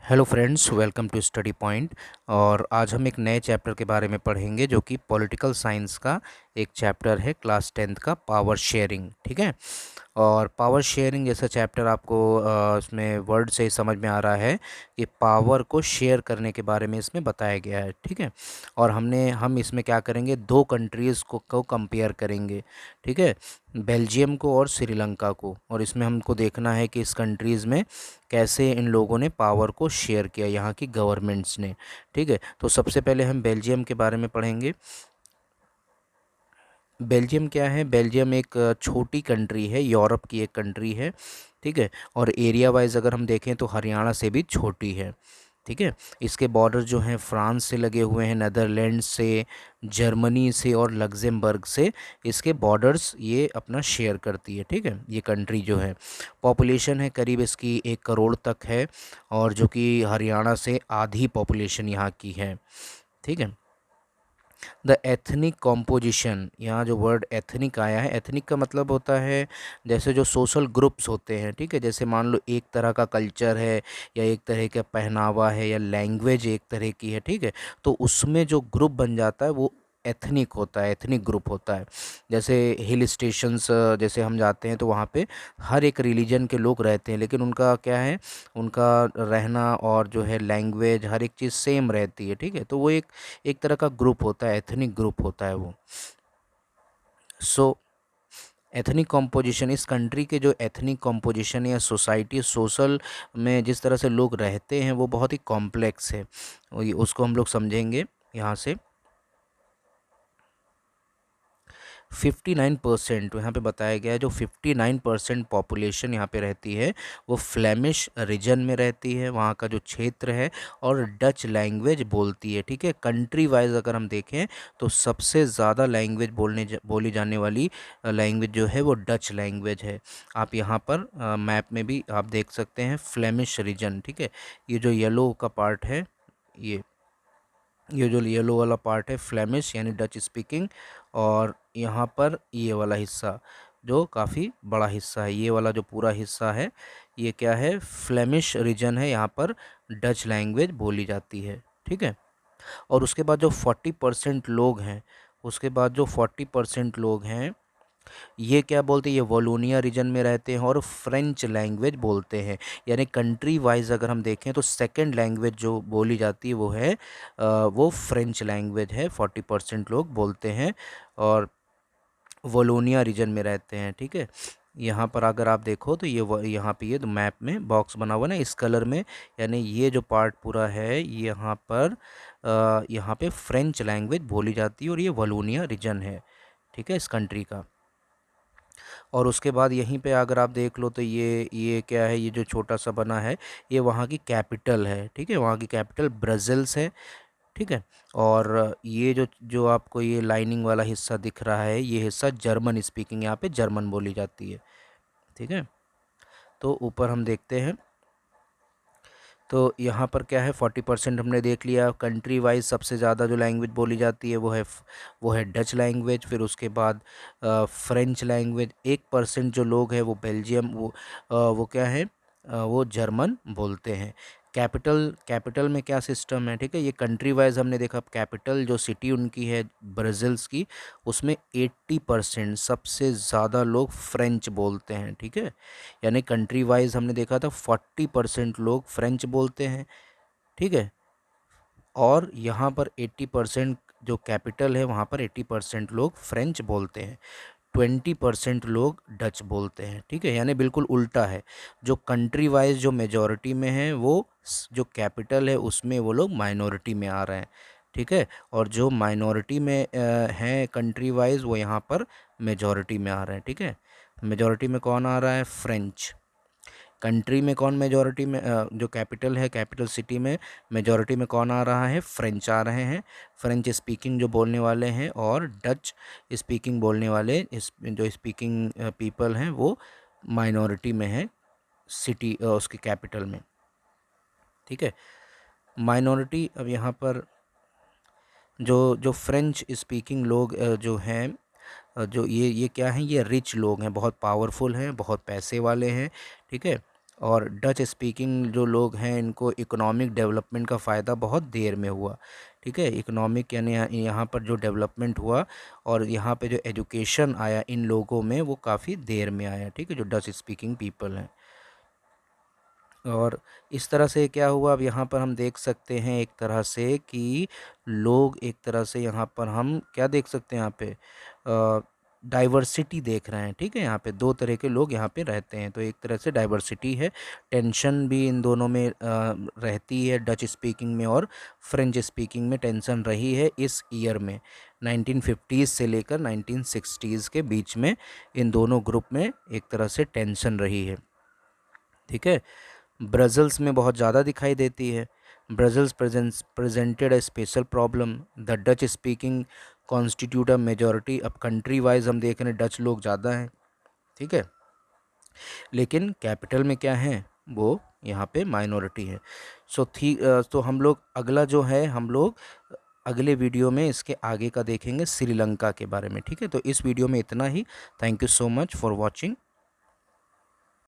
Hello friends, welcome to study point. और आज हम एक नए चैप्टर के बारे में पढ़ेंगे जो कि पॉलिटिकल साइंस का एक चैप्टर है, क्लास 10th का, पावर शेयरिंग। ठीक है। और पावर शेयरिंग जैसा चैप्टर आपको इसमें वर्ड से ही समझ में आ रहा है कि पावर को शेयर करने के बारे में इसमें बताया गया है। ठीक है। और हम इसमें क्या करेंगे, दो कंट्रीज़ को कंपेयर करेंगे। ठीक है। बेल्जियम को और श्रीलंका को। और इसमें हमको देखना है कि इस कंट्रीज़ में कैसे इन लोगों ने पावर को शेयर किया, यहाँ की गवर्नमेंट्स ने। ठीक है। तो सबसे पहले हम बेल्जियम के बारे में पढ़ेंगे। बेल्जियम क्या है? बेल्जियम एक छोटी कंट्री है, यूरोप की एक कंट्री है। ठीक है। और एरिया वाइज अगर हम देखें तो हरियाणा से भी छोटी है। ठीक है। इसके बॉर्डर जो हैं फ्रांस से लगे हुए हैं, नीदरलैंड से, जर्मनी से और लग्जमबर्ग से इसके बॉर्डर्स ये अपना शेयर करती है। ठीक है। ये कंट्री जो है, पॉपुलेशन है करीब इसकी 1 करोड़ तक है, और जो कि हरियाणा से आधी पॉपुलेशन यहाँ की है। ठीक है। द एथनिक कॉम्पोजिशन, यहाँ जो वर्ड एथनिक आया है, एथनिक का मतलब होता है जैसे जो सोशल ग्रुप्स होते हैं। ठीक है। जैसे मान लो एक तरह का कल्चर है, या एक तरह का पहनावा है, या लैंग्वेज एक तरह की है। ठीक है। तो उसमें जो ग्रुप बन जाता है वो एथनिक होता है, एथनिक ग्रुप होता है। जैसे हिल स्टेशंस जैसे हम जाते हैं तो वहाँ पे हर एक रिलीजन के लोग रहते हैं, लेकिन उनका क्या है, उनका रहना और जो है लैंग्वेज हर एक चीज़ सेम रहती है। ठीक है। तो वो एक एक तरह का ग्रुप होता है, एथनिक ग्रुप होता है वो। सो एथनिक कॉम्पोजिशन, इस कंट्री के जो एथनिक कॉम्पोजिशन या सोसाइटी, सोशल में जिस तरह से लोग रहते हैं वो बहुत ही कॉम्प्लेक्स है। उसको हम लोग समझेंगे यहाँ से। 59% यहाँ पे बताया गया है, जो 59% पॉपुलेशन यहाँ पे रहती है वो फ्लेमिश रीजन में रहती है, वहाँ का जो क्षेत्र है, और डच लैंग्वेज बोलती है। ठीक है। कंट्री वाइज अगर हम देखें तो सबसे ज़्यादा लैंग्वेज बोली जाने वाली लैंग्वेज जो है वो डच लैंग्वेज है। आप यहाँ पर मैप में भी आप देख सकते हैं फ्लेमिश रीजन। ठीक है। ये जो येलो का पार्ट है, ये ये जो येलो वाला पार्ट है फ्लेमिश यानी डच स्पीकिंग। और यहाँ पर ये वाला हिस्सा जो काफ़ी बड़ा हिस्सा है, ये वाला जो पूरा हिस्सा है, ये क्या है, फ्लेमिश रीजन है। यहाँ पर डच लैंग्वेज बोली जाती है। ठीक है। और उसके बाद जो 40% लोग हैं, उसके बाद जो 40% लोग हैं, ये क्या बोलते हैं, ये वॉलोनिया रीजन में रहते हैं और फ्रेंच लैंग्वेज बोलते हैं। यानी कंट्री वाइज अगर हम देखें तो सेकंड लैंग्वेज जो बोली जाती है वो है वो फ्रेंच लैंग्वेज है, 40% लोग बोलते हैं और वॉलोनिया रीजन में रहते हैं। ठीक है। यहाँ पर अगर आप देखो तो यहाँ पे ये तो मैप में बॉक्स बना हुआ ना इस कलर में, यानी ये जो पार्ट पूरा है यहाँ पर यहाँ पे फ्रेंच लैंग्वेज बोली जाती है और ये वॉलोनिया रीजन है। ठीक है, इस कंट्री का। और उसके बाद यहीं पे अगर आप देख लो तो ये क्या है, ये जो छोटा सा बना है ये वहाँ की कैपिटल है। ठीक है। वहाँ की कैपिटल ब्रसेल्स है। ठीक है। और ये जो जो आपको ये लाइनिंग वाला हिस्सा दिख रहा है, ये हिस्सा जर्मन स्पीकिंग, यहाँ पे जर्मन बोली जाती है। ठीक है। तो ऊपर हम देखते हैं तो यहाँ पर क्या है, 40% हमने देख लिया। कंट्री वाइज सबसे ज़्यादा जो लैंग्वेज बोली जाती है वो है डच लैंग्वेज। फिर उसके बाद फ्रेंच लैंग्वेज। 1% जो लोग हैं वो बेल्जियम, वो क्या है, वो जर्मन बोलते हैं। कैपिटल कैपिटल में क्या सिस्टम है, ठीक है, ये कंट्री वाइज हमने देखा। कैपिटल जो सिटी उनकी है ब्राज़ील्स की, उसमें 80% सबसे ज़्यादा लोग फ्रेंच बोलते हैं। ठीक है। यानी कंट्री वाइज हमने देखा था 40% लोग फ्रेंच बोलते हैं। ठीक है। और यहाँ पर 80% जो कैपिटल है वहाँ पर 80% लोग फ्रेंच बोलते हैं, 20% लोग डच बोलते हैं। ठीक है। यानी बिल्कुल उल्टा है। जो कंट्री वाइज जो मेजॉरिटी में है वो जो कैपिटल है उसमें वो लोग माइनॉरिटी में आ रहे हैं। ठीक है। और जो माइनॉरिटी में हैं कंट्री वाइज, वो यहाँ पर मेजॉरिटी में आ रहे हैं। ठीक है। मेजॉरिटी में कौन आ रहा है, फ्रेंच। कंट्री में कौन मेजॉरिटी में, जो कैपिटल है, कैपिटल सिटी में मेजॉरिटी में कौन आ रहा है, फ्रेंच आ रहे हैं। फ्रेंच स्पीकिंग जो बोलने वाले हैं, और डच स्पीकिंग बोलने वाले जो स्पीकिंग पीपल हैं वो माइनॉरिटी में है सिटी, उसकी कैपिटल में। ठीक है। माइनॉरिटी, अब यहाँ पर जो जो फ्रेंच स्पीकिंग लोग जो हैं, जो ये क्या हैं, ये रिच लोग हैं, बहुत पावरफुल हैं, बहुत पैसे वाले हैं। ठीक है। और डच स्पीकिंग जो लोग हैं इनको इकोनॉमिक डेवलपमेंट का फ़ायदा बहुत देर में हुआ। ठीक है, इकोनॉमिक यानी यहाँ पर जो डेवलपमेंट हुआ और यहाँ पे जो एजुकेशन आया इन लोगों में वो काफ़ी देर में आया। ठीक है, जो डच स्पीकिंग पीपल हैं। और इस तरह से क्या हुआ, अब यहाँ पर हम देख सकते हैं एक तरह से कि लोग एक तरह से यहाँ पर हम क्या देख सकते हैं यहाँ पे डाइवर्सिटी देख रहे हैं। ठीक है, यहाँ पे दो तरह के लोग यहाँ पे रहते हैं, तो एक तरह से डाइवर्सिटी है। टेंशन भी इन दोनों में रहती है, डच स्पीकिंग में और फ्रेंच स्पीकिंग में टेंशन रही है इस ईयर में। 1950s से लेकर 1960s के बीच में इन दोनों ग्रुप में एक तरह से टेंशन रही है। ठीक है, ब्रजल्स में बहुत ज़्यादा दिखाई देती है। Brussels presented a special problem. The Dutch speaking constitute a majority. अब कंट्री वाइज हम देख रहे हैं डच लोग ज़्यादा हैं। ठीक है, लेकिन कैपिटल में क्या है, वो यहाँ पे माइनॉरिटी है। तो हम लोग अगला जो है हम लोग अगले वीडियो में इसके आगे का देखेंगे श्रीलंका के बारे में। ठीक है, तो इस वीडियो में इतना ही। Thank you so much for watching.